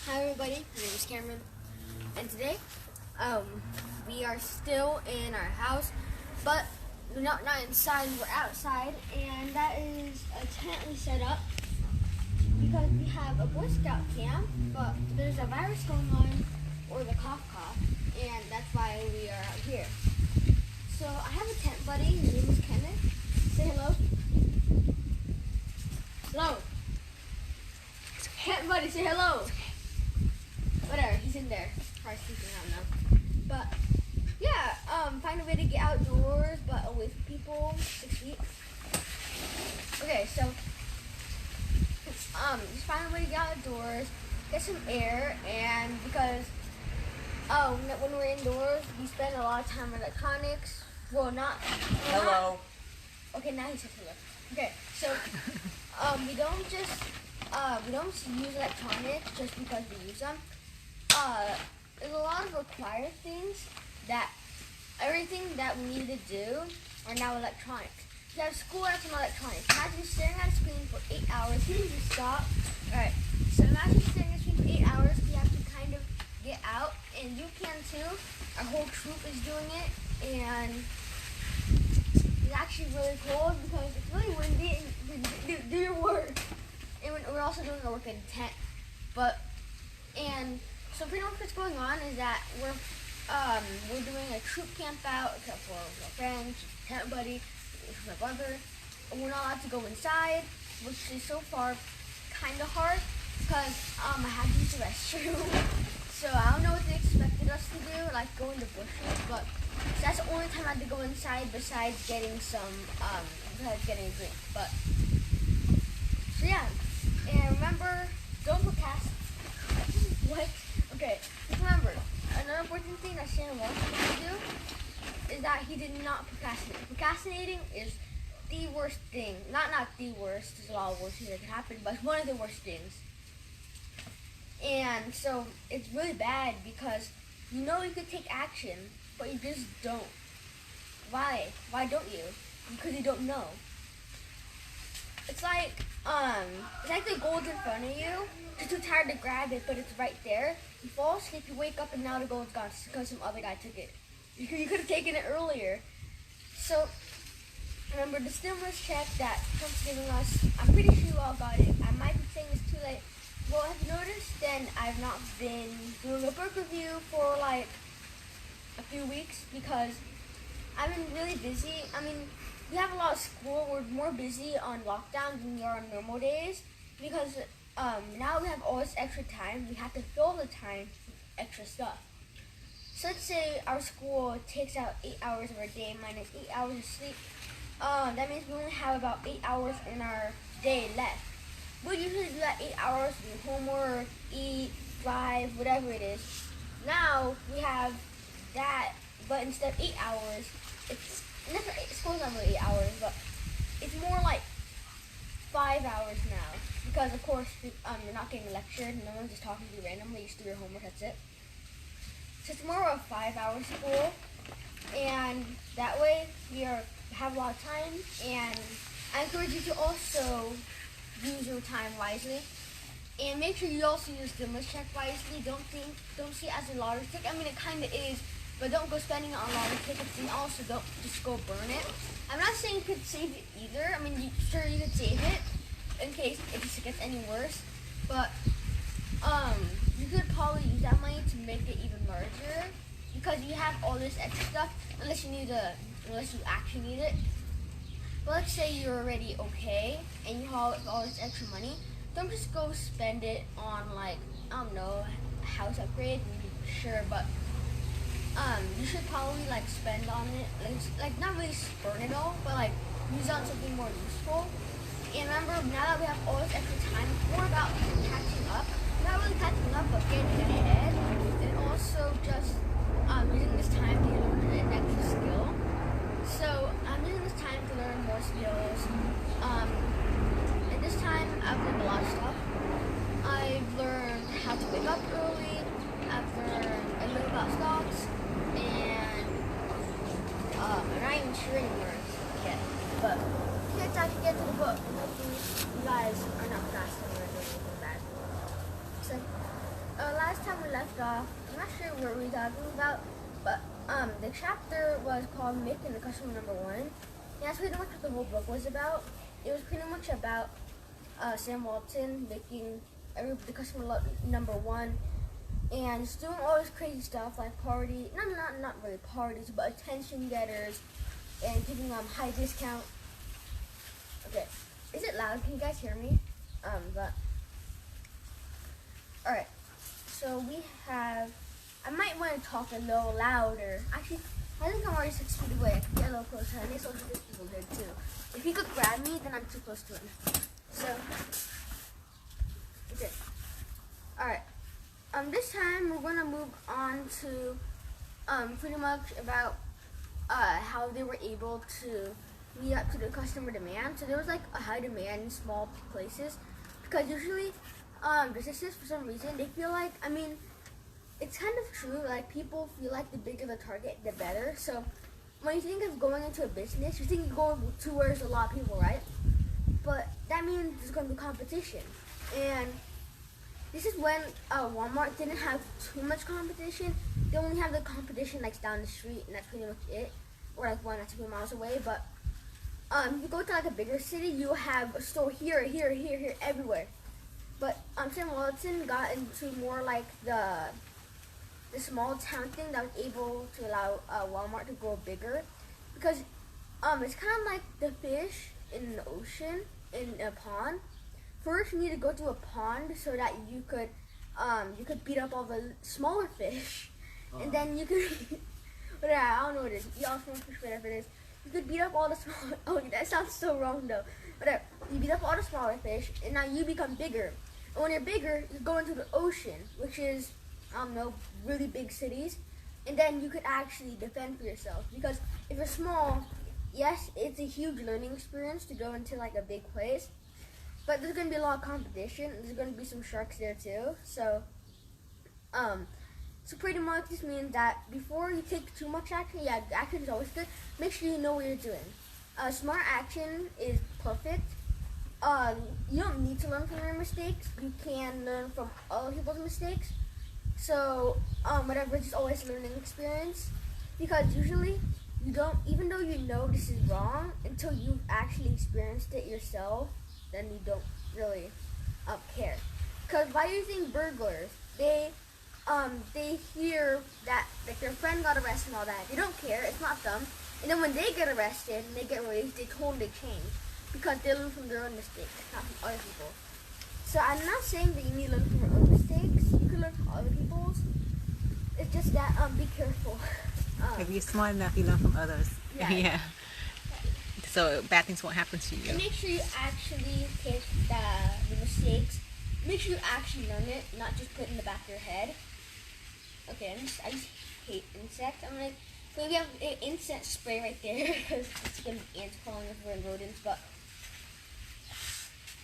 Hi everybody, my name is Kameron, and today we are still in our house, but we're not inside, we're outside, and that is a tent we set up because we have a Boy Scout camp, but there's a virus going on, or the cough, and that's why we are out here. So I have a tent buddy, his name is Kenneth. Say hello. Hello. Tent buddy, say hello. Whatever, he's in there. Probably sleeping, I don't know. But yeah, find a way to get outdoors but away from people. 6 feet. Okay, so just find a way to get outdoors, get some air, and because when we're indoors we spend a lot of time on electronics. Well, not Hello. Okay, now he says hello. Okay, so we don't just use electronics just because we use them. There's a lot of required things that everything that we need to do are now electronics. You have school apps and electronics. Imagine staring at a screen for 8 hours. You need to stop. Alright, so imagine staring at a screen for 8 hours. We have to kind of get out, and you can too. Our whole troop is doing it, and it's actually really cold because it's really windy and do your work. And we're also doing our work in a tent. So pretty much what's going on is that we're doing a troop camp out except for my friends, tent buddy, my brother, and we're not allowed to go inside, which is so far kind of hard because I had to use the restroom. So I don't know what they expected us to do, like go in the bushes, but that's the only time I had to go inside besides getting a drink. But so yeah, and remember, don't procrastinate. What? Okay, just remember, another important thing that Shannon wants us to do is that he did not procrastinate. Procrastinating is the worst thing. Not the worst, there's a lot of worse things that can happen, but it's one of the worst things. And so it's really bad because you know you could take action, but you just don't. Why? Why don't you? Because you don't know. It's like the gold's in front of you. You're too tired to grab it, but it's right there. You fall asleep, you wake up, and now the gold's gone because some other guy took it. You could have taken it earlier. So remember the stimulus check that Trump's giving us. I'm pretty sure you all got it. I might be saying this too late. Well, have you noticed? Then I've not been doing a book review for like a few weeks because I've been really busy. I mean, we have a lot of school. We're more busy on lockdown than we are on normal days because now we have all this extra time. We have to fill the time with extra stuff. So let's say our school takes out 8 hours of our day minus 8 hours of sleep. That means we only have about 8 hours in our day left. We usually do that 8 hours, do homework, eat, drive, whatever it is. Now we have that, but instead of 8 hours, school's not really 8 hours, but it's more like 5 hours now. Because of course, you're not getting lectured, no one's just talking to you randomly, you just do your homework, that's it. So it's more of a 5-hour school, and that way we have a lot of time, and I encourage you to also use your time wisely. And make sure you also use stimulus check wisely. Don't see it as a lottery ticket. I mean, it kind of is, but don't go spending it on lottery tickets, and also don't just go burn it. I'm not saying you could save it either. I mean, sure you could save it in case it gets any worse, but you could probably use that money to make it even larger because you have all this extra stuff unless you actually need it. But let's say you're already okay and you have all this extra money. Don't just go spend it on like, I don't know, a house upgrade, sure, but you should probably like spend on it, like not really burn it all, but like use it on something more useful. And remember, now that we have all this extra time, it's more about catching up. Not really catching up, but getting ahead. And also just using this time to learn an extra skill. So I'm using this time to learn more skills. And this time I've learned a lot of stuff. I've learned how to wake up early. I've learned a little about stocks, and I'm not even sure anymore yet. But it's time to get to the book. Hopefully you guys are not fast anymore. left off, I'm not sure what we're talking about, but the chapter was called Making the Customer Number One. And that's pretty much what the whole book was about. It was pretty much about Sam Walton making the customer number one, and just doing all this crazy stuff like not really parties, but attention getters, and giving them high discount. Okay, is it loud? Can you guys hear me? But all right. So we have. I might want to talk a little louder. Actually, I think I'm already 6 feet away. I can get a little closer. I think social people did too. If he could grab me, then I'm too close to him. So, okay. Alright. This time we're gonna move on to pretty much about how they were able to meet up to the customer demand. So there was like a high demand in small places, because usually businesses, for some reason, they feel like, I mean, it's kind of true, like people feel like the bigger the target, the better. So when you think of going into a business, you think you go to where there's a lot of people, right? But that means there's going to be competition. And this is when Walmart didn't have too much competition. They only have the competition like down the street, and that's pretty much it. Or like 1 or 2 miles away. But if you go to like a bigger city, you have a store here, everywhere. But Sam Walton got into more like the small town thing that was able to allow Walmart to grow bigger, because it's kind of like the fish in the ocean, in a pond. First, you need to go to a pond so that you could beat up all the smaller fish, and then you could whatever, I don't know what it is. Y'all small fish, whatever it is. You could beat up all the smaller. Oh, that sounds so wrong though. Whatever. You beat up all the smaller fish, and now you become bigger. And when you're bigger, you go into the ocean, which is, I don't know, really big cities, and then you could actually defend for yourself. Because if you're small, yes, it's a huge learning experience to go into like a big place, but there's gonna be a lot of competition. There's gonna be some sharks there too. So, so pretty much this means that before you take too much action, yeah, action is always good. Make sure you know what you're doing. Smart action is perfect. You don't need to learn from your mistakes. You can learn from other people's mistakes. So, whatever, it's just always a learning experience. Because usually, you don't, even though you know this is wrong, until you've actually experienced it yourself, then you don't really care. Because by using burglars, they hear that like their friend got arrested and all that. They don't care, it's not them. And then when they get arrested and they get released, they totally change. Because they learn from their own mistakes, not from other people. So I'm not saying that you need to learn from your own mistakes. You can learn from other people's. It's just that be careful. If you're smart enough, you learn from others. Yeah. Yeah. So bad things won't happen to you. And make sure you actually take the mistakes. Make sure you actually learn it, not just put it in the back of your head. Okay, I just hate insects. I'm like, maybe have an insect spray right there because it's gonna be ants crawling over and rodents. But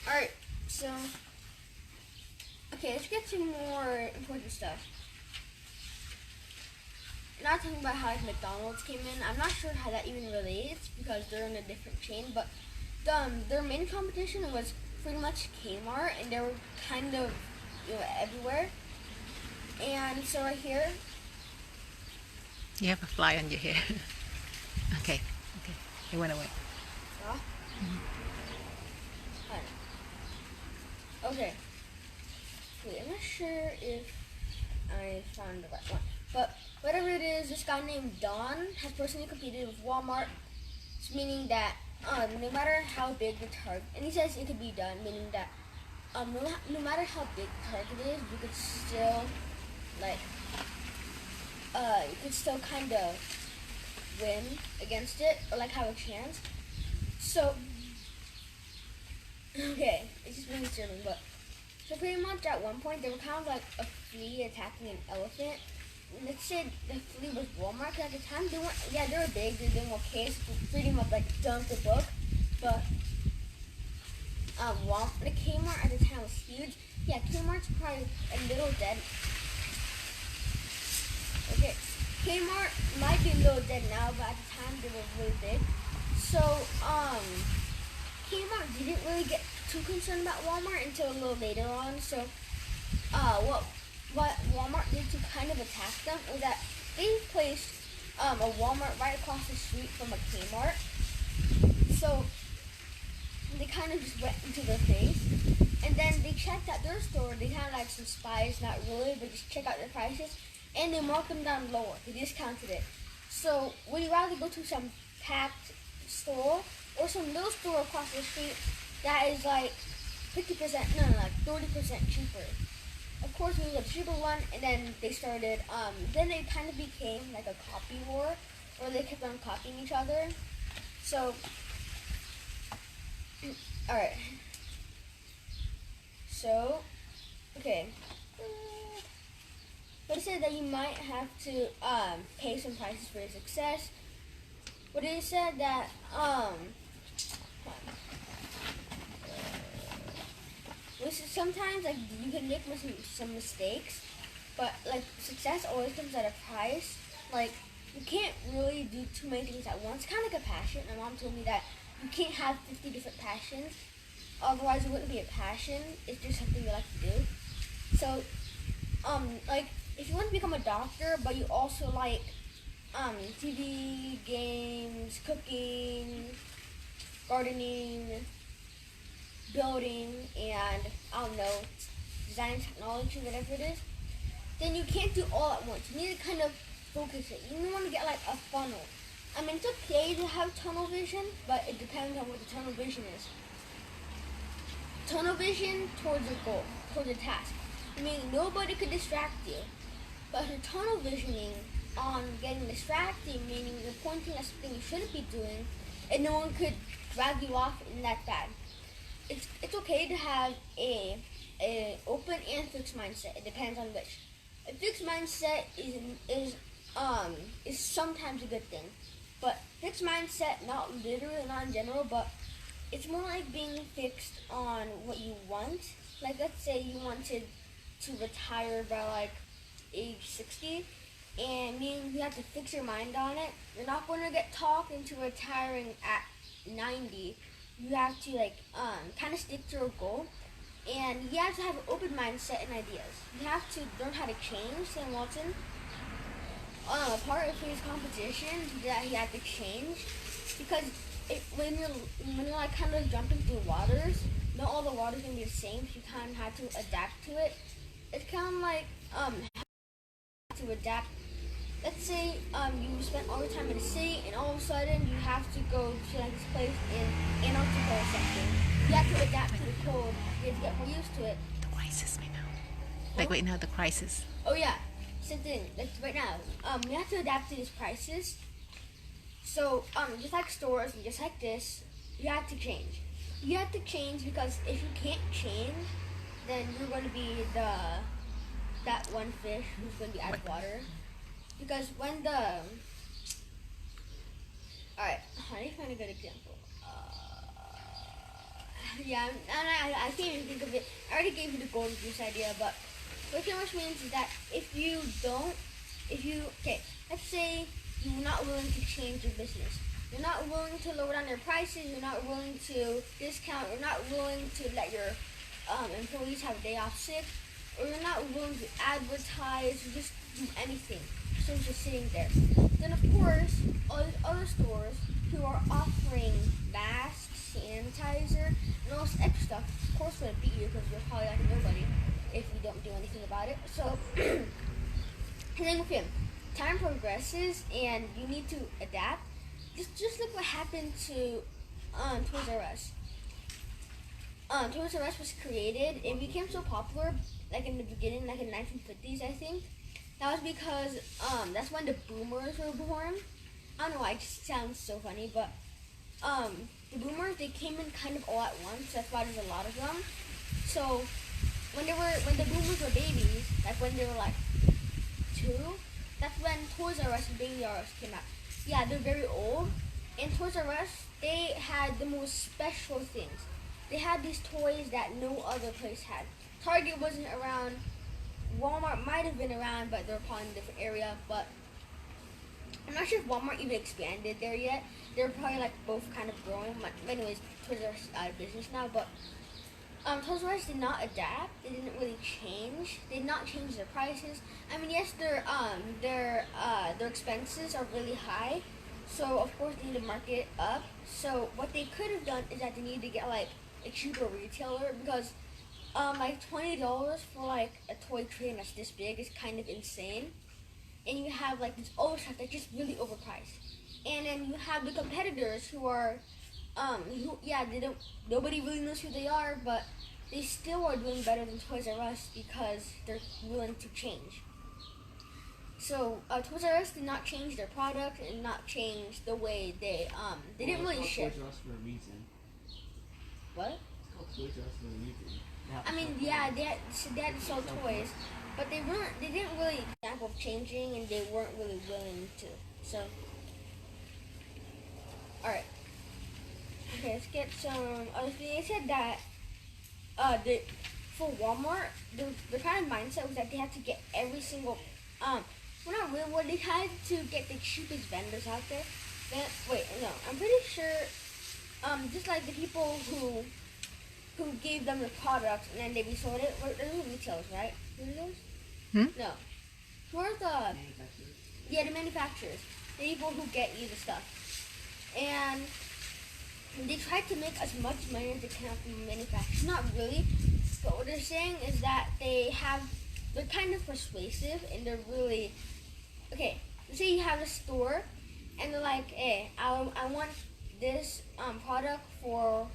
all right, so. Okay, let's get to more important stuff. Not talking about how like, McDonald's came in. I'm not sure how that even relates because they're in a different chain. But their main competition was pretty much Kmart, and they were kind of everywhere. And so right here. You have a fly on your hair. Okay, it went away. Yeah. Okay. Wait, I'm not sure if I found the right one. But whatever it is, this guy named Don has personally competed with Walmart, meaning that no matter how big the target, and he says it could be done, meaning that no matter how big the target is, you could still kind of win against it, or like have a chance. So, okay, it's just really disturbing, but so pretty much at one point they were kind of like a flea attacking an elephant. And let's say the flea was Walmart, because at the time they were big, they were doing okay, so pretty much like dumped the book. But the Kmart at the time was huge. Yeah, Kmart's probably a little dead. Okay, Kmart might be a little dead now, but at the time they were really big. So Kmart didn't really get too concerned about Walmart until a little later on. So what Walmart did to kind of attack them was that they placed a Walmart right across the street from a Kmart. So they kind of just went into their face. And then they checked out their store. They kind of like some spies, not really, but just check out their prices. And they marked them down lower. They discounted it. So would you rather go to some packed store or some little store across the street that is like 50%, no, like 30% cheaper? Of course, it was a cheaper one, and then they started, then it kind of became like a copy war, where they kept on copying each other. So, alright. So, okay. But it said that you might have to pay some prices for your success. But it said that sometimes like you can make some mistakes, but like success always comes at a price. Like you can't really do too many things at once. Kind of like a passion. My mom told me that you can't have 50 different passions, otherwise it wouldn't be a passion. It's just something you like to do. So like if you want to become a doctor, but you also like TV, games, cooking, gardening, building, and I don't know, design, technology, whatever it is, then you can't do all at once. You need to kind of focus it. You want to get like a funnel. I mean, it's okay to have tunnel vision, but it depends on what the tunnel vision is. Tunnel vision towards your goal, towards a task. I mean, nobody could distract you. But if you're tunnel visioning on getting distracted, meaning you're pointing at something you shouldn't be doing, and no one could drag you off in that bad. It's okay to have a open and fixed mindset. It depends on which. A fixed mindset is sometimes a good thing, but fixed mindset, not literally, not in general, but it's more like being fixed on what you want. Like let's say you wanted to retire by like age 60, and meaning you have to fix your mind on it. You're not going to get talked into retiring at 90. You have to like kind of stick to your goal, and you have to have an open mindset and ideas. You have to learn how to change. Sam Walton, part of his competition, that he had to change because when you're like kind of jumping through waters, not all the water's gonna be the same. So you kind of have to adapt to it. It's kind of like to adapt. Let's say you spent all your time in a city, and all of a sudden you have to go to like this place in Antarctica or something. You have to adapt to the cold. You have to get more used to it. The crisis right now. Like right now, the crisis. Oh yeah, same thing. Like right now, you have to adapt to this crisis. So just like stores and just like this, you have to change. You have to change because if you can't change, then you're going to be that one fish who's going to be out of water. Because when alright, how do you find a good example? Yeah, and I can't even think of it. I already gave you the golden goose idea, but what pretty much means is that okay, let's say you're not willing to change your business. You're not willing to lower down your prices, you're not willing to discount, you're not willing to let your employees have a day off sick, or you're not willing to advertise, or just do anything. So it's just sitting there. Then of course, all these other stores who are offering masks, sanitizer, and all this extra stuff, of course would beat you because you're probably like nobody if you don't do anything about it. So, and then with him, time progresses and you need to adapt. Just look what happened to Toys R Us. Toys R Us was created. It became so popular, like in the beginning, like in the 1950s, I think. That was because that's when the boomers were born. I don't know why, it just sounds so funny, but the boomers, they came in kind of all at once. That's why there's a lot of them. So when the boomers were babies, like when they were like 2, that's when Toys R Us and Baby R Us came out. Yeah, they're very old. And Toys R Us, they had the most special things. They had these toys that no other place had. Target wasn't around. Walmart might have been around, but they're probably in a different area. But I'm not sure if Walmart even expanded there yet. They're probably like both kind of growing. But anyways, Toys R Us is out of business now. But Toys R Us did not adapt. They didn't really change. They did not change their prices. I mean, yes, their expenses are really high, so of course they need to mark it up. So what they could have done is that they need to get like a cheaper retailer, because like $20 for like a toy train that's this big is kind of insane. And you have like this old stuff that's just really overpriced. And then you have the competitors who are they don't, nobody really knows who they are, but they still are doing better than Toys R Us because they're willing to change. So Toys R Us did not change their product and not change the way they didn't really ship. Toys R Us for a reason. What? It's called Toys R Us for a reason. I mean, yeah, they had to sell toys, but they didn't really example of changing, and they weren't really willing to. So, all right. Okay, let's get some other things. They said that for Walmart, the kind of mindset was that they had to get every single well, not really. What they had to get the cheapest vendors out there. Then wait, no, I'm pretty sure just like the people who gave them the product and then they resold it. Those are retailers, right? Who are those? No. Who are the Manufacturers. Yeah, the manufacturers. The people who get you the stuff. And they tried to make as much money as they can from manufacturers. Not really, but what they're saying is that they're kind of persuasive, and they're really okay. Let's say you have a store, and they're like, "Hey, I want this product for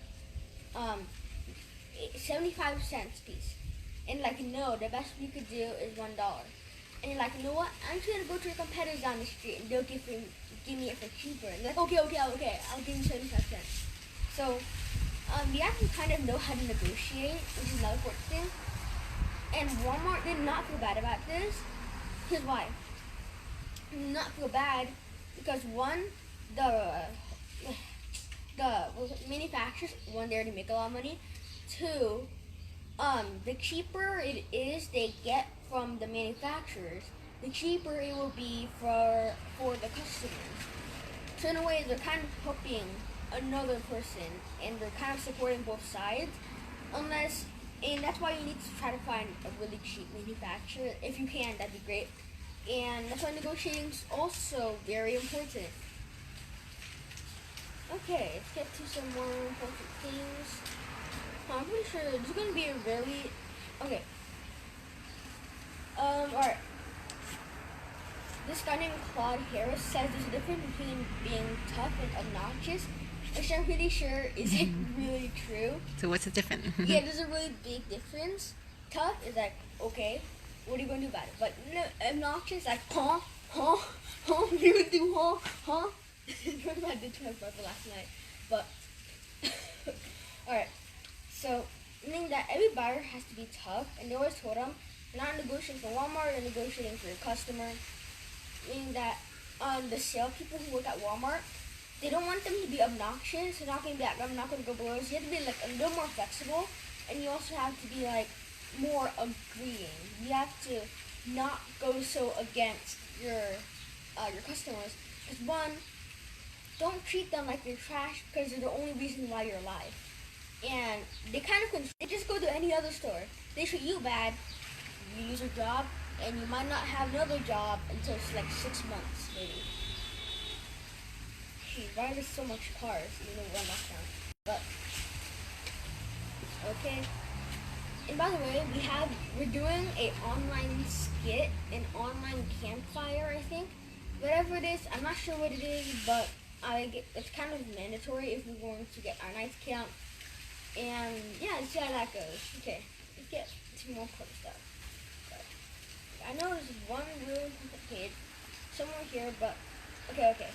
75 cents piece," and like, no, the best we could do is $1. And you're like, you know what? I'm just gonna go to your competitors down the street, and they'll give me it for cheaper. And they're like, okay, I'll give you 75 cents. So, you have to kind of know how to negotiate, which is another important thing. And Walmart did not feel bad about this. Here's why. They did not feel bad because one, the manufacturers, one, they already make a lot of money. Two, the cheaper it is they get from the manufacturers, the cheaper it will be for the customers. So in a way, they're kind of helping another person, and they're kind of supporting both sides. And that's why you need to try to find a really cheap manufacturer. If you can, that'd be great. And that's why negotiating is also very important. Okay, let's get to some more important things. I'm pretty sure this is going to be a really... Okay. Alright. This guy named Claude Harris says there's a difference between being tough and obnoxious, which I'm pretty sure is like really true. So what's the difference? Yeah, there's a really big difference. Tough is like, okay, what are you going to do about it? But no, obnoxious, like, huh, you would do huh? I did too much brother last night. But, alright. So, meaning that every buyer has to be tough, and they always told them, you're not negotiating for Walmart, you're negotiating for your customer. Meaning that the sales people who work at Walmart, they don't want them to be obnoxious. They're not going to be like, I'm not going to go below. So you have to be like a little more flexible, and you also have to be like more agreeing. You have to not go so against your customers. Because one, don't treat them like they're trash because they're the only reason why you're alive. And they kind of they just go to any other store. They treat you bad, you lose your job, and you might not have another job until like 6 months, maybe. Gee, why are there so much cars? You know, one lockdown. But okay. And by the way, we're doing an online skit, an online campfire, I think. Whatever it is, I'm not sure what it is, but it's kind of mandatory if we're going to get our night count. And yeah, let's see how that goes. Okay, let's get to more important stuff. But I know there's one really important page somewhere here, but okay.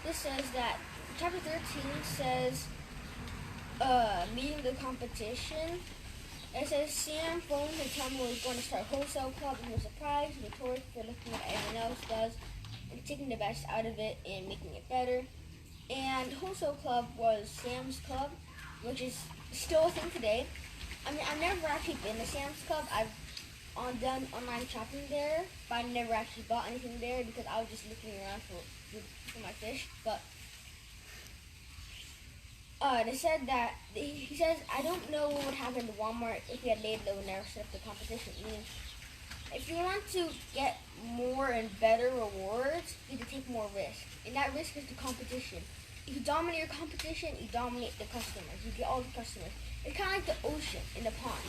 This says that chapter 13 says meeting the competition. It says Sam phoned to tell me he was going to start wholesale club, and was surprised, notorious for looking at what everyone else does and taking the best out of it and making it better. And wholesale club was Sam's Club, which is still a thing today. I mean, I've never actually been to Sam's Club. I've done online shopping there, but I never actually bought anything there because I was just looking around for my fish. But they said that he says I don't know what would happen to Walmart if we had laid low and never set up the competition. Meaning, if you want to get more and better rewards, you need to take more risk, and that risk is the competition. If you dominate your competition, you dominate the customers. You get all the customers. It's kind of like the ocean and the pond.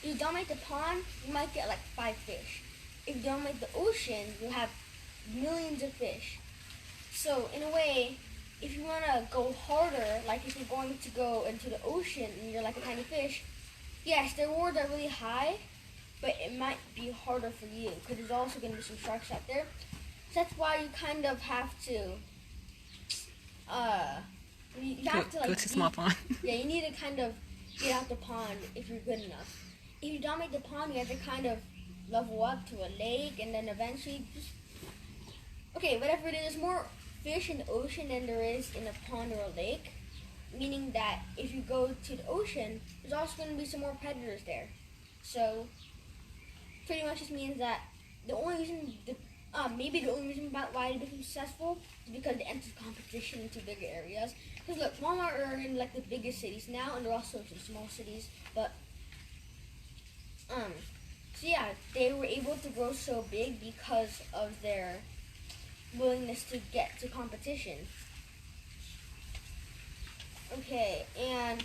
If you dominate the pond, you might get like 5 fish. If you dominate the ocean, you'll have millions of fish. So in a way, if you want to go harder, like if you're going to go into the ocean and you're like a tiny fish, yes, the rewards are really high, but it might be harder for you because there's also going to be some sharks out there. So that's why you kind of have to, Go to small pond. yeah, you need to kind of get out the pond if you're good enough. If you dominate the pond, you have to kind of level up to a lake, and then eventually just, okay, whatever it is, there's more fish in the ocean than there is in a pond or a lake, meaning that if you go to the ocean, there's also going to be some more predators there. So pretty much just means that the only reason, maybe the only reason about why it became successful is because they entered competition into bigger areas. Because look, Walmart are in like the biggest cities now, and they're also in some small cities, but so yeah, they were able to grow so big because of their willingness to get to competition. Okay, and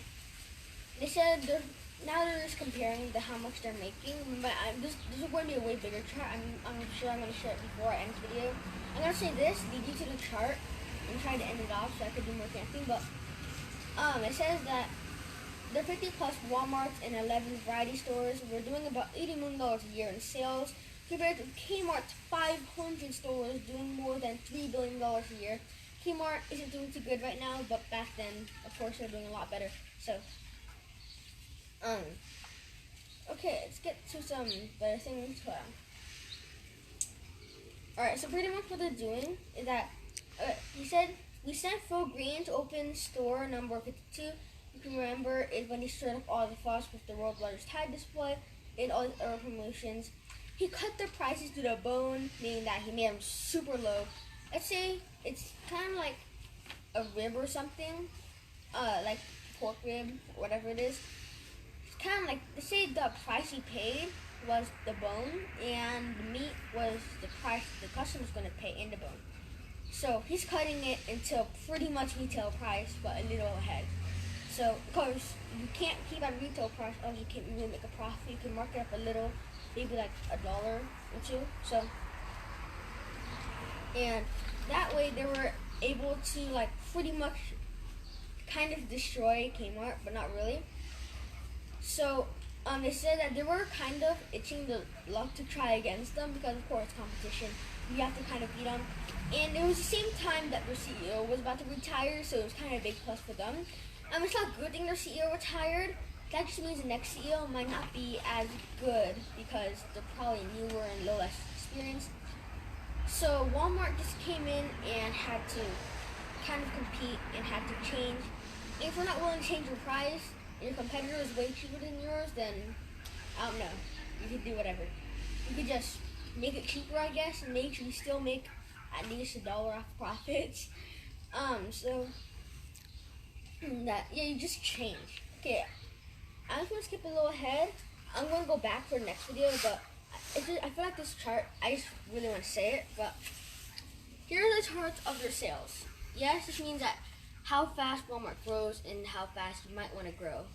they said now they're just comparing how much they're making. But this is going to be a way bigger chart. I'm sure I'm going to share it before I end the video. I'm going to say this, lead you to the chart, and try to end it off so I could do more camping. But it says that there are 50 plus Walmarts and 11 variety stores. We're doing about $80 million a year in sales, compared to Kmart's 500 stores doing more than $3 billion a year. Kmart isn't doing too good right now, but back then, of course, they're doing a lot better. So, okay, let's get to some better things. Alright, so pretty much what they're doing is that, he said, we sent Phil Green to open store number 52. You can remember is when he stirred up all the fuss with the world's largest tag display and all the other promotions. He cut their prices to the bone, meaning that he made them super low. Let's say it's kind of like a rib or something, like pork rib, whatever it is. It's kind of like, let's say the price he paid was the bone, and the meat was the price the customer's going to pay in the bone. So he's cutting it into pretty much retail price, but a little ahead. So, of course, you can't keep at retail price, or you can't really make a profit. You can mark it up a little, maybe like $1 or $2. So, and that way they were able to like pretty much kind of destroy Kmart, but not really. So, they said that they were kind of itching the luck to try against them because, of course, competition. You have to kind of beat them. And it was the same time that their CEO was about to retire, so it was kind of a big plus for them. It's not a good thing their CEO retired. That just means the next CEO might not be as good because they're probably newer and a little less experienced. So Walmart just came in and had to kind of compete and had to change. And if you're not willing to change your price and your competitor is way cheaper than yours, then I don't know. You could do whatever. You could just make it cheaper, I guess, and make sure you still make at least $1 off profits. So that, yeah, you just change. Okay, I'm just gonna skip a little ahead. I'm gonna go back for the next video, but it's just, I feel like this chart, I just really want to say it, but here are the charts of their sales. Yes, this means that how fast Walmart grows and how fast you might want to grow.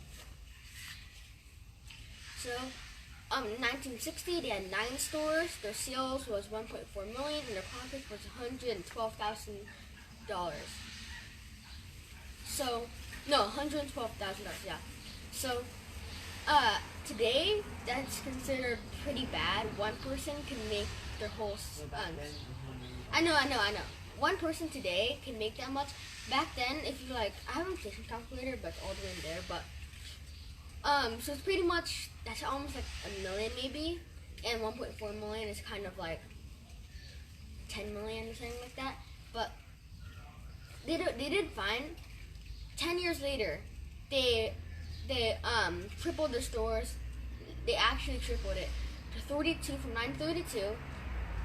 So, in 1960, they had 9 stores. Their sales was $1.4 million, and their profit was $112,000. So, no, $112,000, yeah. So, today, that's considered pretty bad. One person can make their whole, I know. One person today can make that much. Back then, if you like, I have an inflation calculator, but it's all the way in there, but, so it's pretty much, that's almost like $1 million maybe, and 1.4 million is kind of like 10 million or something like that, but they did fine. 10 years later, they tripled their stores. They actually tripled it to 32 from 932.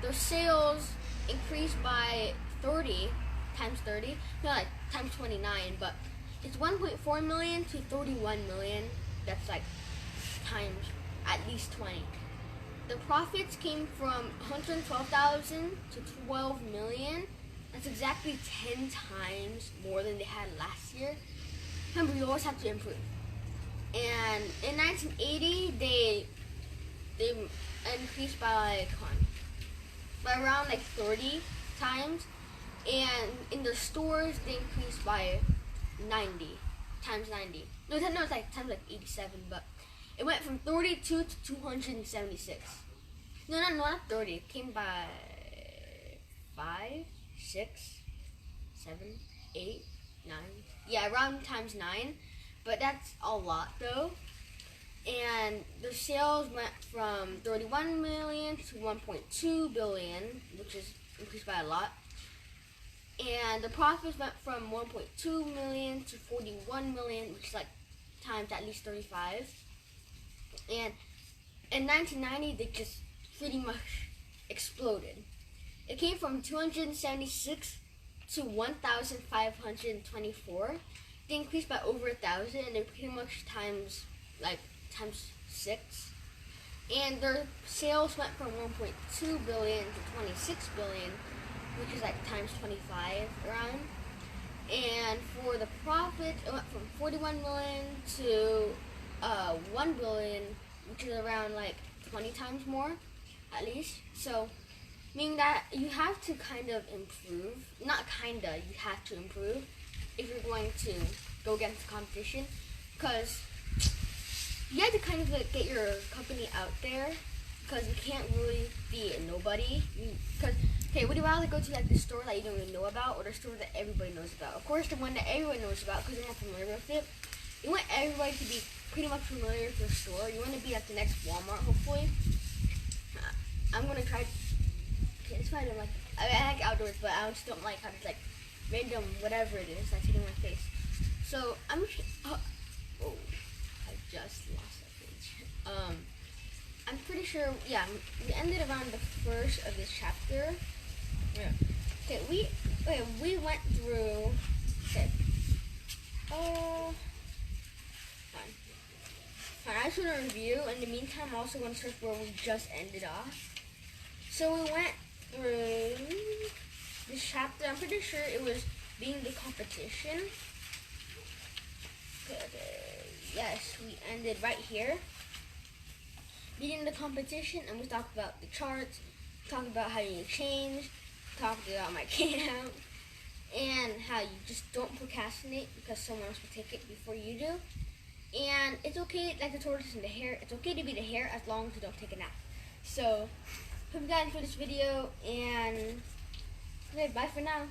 Their sales increased by 30 times 30, no, like times 29, but it's 1.4 million to 31 million. That's like times at least 20. The profits came from 112,000 to 12 million. That's exactly 10 times more than they had last year. Remember, you always have to improve. And in 1980, they increased by around like 30 times. And in the stores, they increased by 90 times 90. No, it's like times like 87, but it went from 32 to 276. No, not 30. It came by 5, 6, 7, 8, 9. Yeah, around times 9. But that's a lot though. And the sales went from 31 million to 1.2 billion, which is increased by a lot. And the profits went from 1.2 million to 41 million, which is like times at least 35. And in 1990, they just pretty much exploded. It came from 276 to 1,524. They increased by over 1,000, and they pretty much times 6. And their sales went from 1.2 billion to 26 billion, which is like times 25 around. And for the profit, it went from 41 million to 1 billion, which is around like 20 times more, at least. So, meaning that you have to kind of improve. Not kinda, you have to improve if you're going to go against the competition, because you have to kind of like get your company out there, because you can't really be a nobody. Because okay, would you rather go to like the store that you don't even know about, or the store that everybody knows about? Of course, the one that everyone knows about, because they're not familiar with it. You want everybody to be pretty much familiar with your store. You want to be like the next Walmart, hopefully. I'm gonna try. Okay, this one I don't like. I like outdoors, but I just don't like how it's like random whatever it is that's hitting my face. So I'm just. Oh, I just lost that page. I'm pretty sure. Yeah, we ended around the first of this chapter. Yeah. Okay, we went through. Okay. Fine. I just want to review. In the meantime, I'm also going to search where we just ended off. So we went through this chapter. I'm pretty sure it was being the competition. Okay. Yes, we ended right here. Beating the competition, and we talked about the charts, talked about how you change, talked about my camp, and how you just don't procrastinate because someone else will take it before you do. And it's okay, like the tortoise and the hare, it's okay to be the hare as long as you don't take a nap. So, hope you guys enjoyed this video, and okay, bye for now.